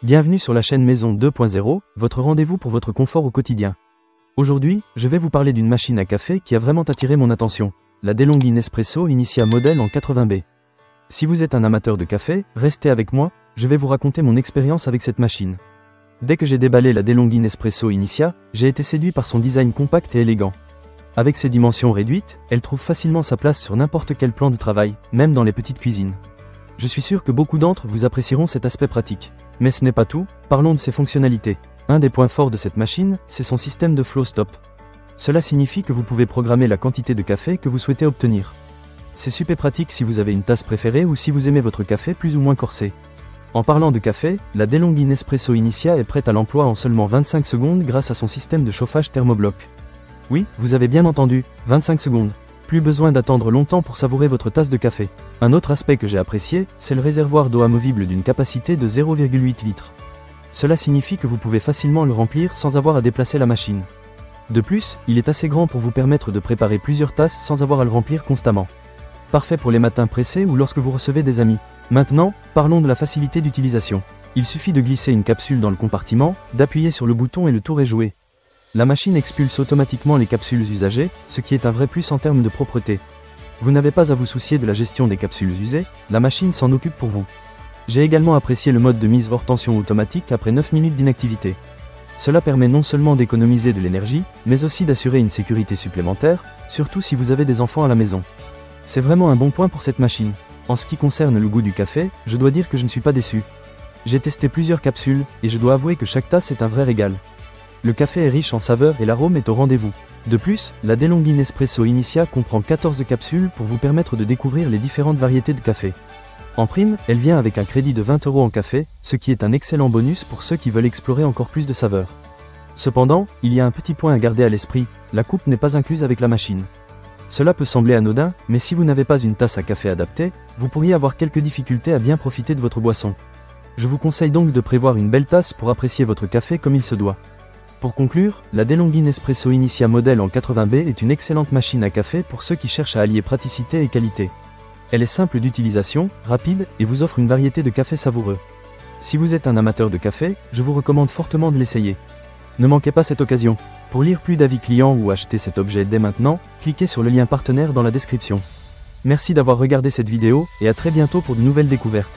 Bienvenue sur la chaîne Maison 2.0, votre rendez-vous pour votre confort au quotidien. Aujourd'hui, je vais vous parler d'une machine à café qui a vraiment attiré mon attention, la DeLonghi Nespresso Initia modèle en 80B. Si vous êtes un amateur de café, restez avec moi, je vais vous raconter mon expérience avec cette machine. Dès que j'ai déballé la DeLonghi Nespresso Initia, j'ai été séduit par son design compact et élégant. Avec ses dimensions réduites, elle trouve facilement sa place sur n'importe quel plan de travail, même dans les petites cuisines. Je suis sûr que beaucoup d'entre vous apprécieront cet aspect pratique. Mais ce n'est pas tout, parlons de ses fonctionnalités. Un des points forts de cette machine, c'est son système de flow stop. Cela signifie que vous pouvez programmer la quantité de café que vous souhaitez obtenir. C'est super pratique si vous avez une tasse préférée ou si vous aimez votre café plus ou moins corsé. En parlant de café, la DeLonghi Nespresso Initia est prête à l'emploi en seulement 25 secondes grâce à son système de chauffage thermobloc. Oui, vous avez bien entendu, 25 secondes. Plus besoin d'attendre longtemps pour savourer votre tasse de café. Un autre aspect que j'ai apprécié, c'est le réservoir d'eau amovible d'une capacité de 0,8 litres. Cela signifie que vous pouvez facilement le remplir sans avoir à déplacer la machine. De plus, il est assez grand pour vous permettre de préparer plusieurs tasses sans avoir à le remplir constamment. Parfait pour les matins pressés ou lorsque vous recevez des amis. Maintenant, parlons de la facilité d'utilisation. Il suffit de glisser une capsule dans le compartiment, d'appuyer sur le bouton et le tour est joué. La machine expulse automatiquement les capsules usagées, ce qui est un vrai plus en termes de propreté. Vous n'avez pas à vous soucier de la gestion des capsules usées, la machine s'en occupe pour vous. J'ai également apprécié le mode de mise hors tension automatique après 9 minutes d'inactivité. Cela permet non seulement d'économiser de l'énergie, mais aussi d'assurer une sécurité supplémentaire, surtout si vous avez des enfants à la maison. C'est vraiment un bon point pour cette machine. En ce qui concerne le goût du café, je dois dire que je ne suis pas déçu. J'ai testé plusieurs capsules, et je dois avouer que chaque tasse est un vrai régal. Le café est riche en saveurs et l'arôme est au rendez-vous. De plus, la DeLonghi Nespresso Initia comprend 14 capsules pour vous permettre de découvrir les différentes variétés de café. En prime, elle vient avec un crédit de 20 € en café, ce qui est un excellent bonus pour ceux qui veulent explorer encore plus de saveurs. Cependant, il y a un petit point à garder à l'esprit, la coupe n'est pas incluse avec la machine. Cela peut sembler anodin, mais si vous n'avez pas une tasse à café adaptée, vous pourriez avoir quelques difficultés à bien profiter de votre boisson. Je vous conseille donc de prévoir une belle tasse pour apprécier votre café comme il se doit. Pour conclure, la DeLonghi Nespresso Initia modèle en 80B est une excellente machine à café pour ceux qui cherchent à allier praticité et qualité. Elle est simple d'utilisation, rapide, et vous offre une variété de cafés savoureux. Si vous êtes un amateur de café, je vous recommande fortement de l'essayer. Ne manquez pas cette occasion. Pour lire plus d'avis clients ou acheter cet objet dès maintenant, cliquez sur le lien partenaire dans la description. Merci d'avoir regardé cette vidéo, et à très bientôt pour de nouvelles découvertes.